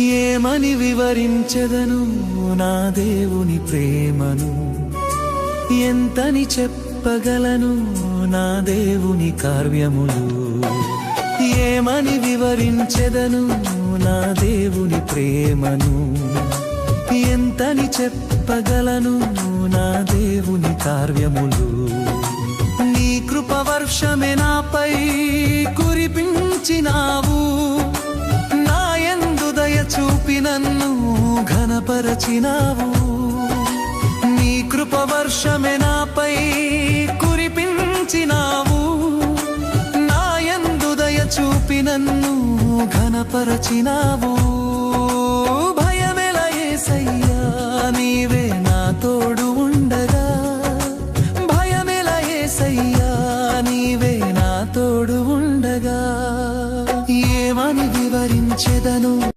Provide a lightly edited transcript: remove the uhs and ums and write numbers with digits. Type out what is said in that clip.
ఏమని వివరించెదను నా దేవుని ప్రేమను, ఎంతని చెప్పగలను నా దేవుని కార్యములు. ఏమని వివరించెదను నా దేవుని ప్రేమను, ఎంతని చెప్పగలను నా దేవుని కార్యములు. నీ కృప వర్షమే నాపై కురిపించినావు, నా యందు దయ చూపి నన్ను ఘనపరచినావు. నీ కృప వర్షమే నాపై కురిపించినావు, నా యందు దయ చూపి నన్ను ఘనపరచినావు. భయమెల యేసయ్యా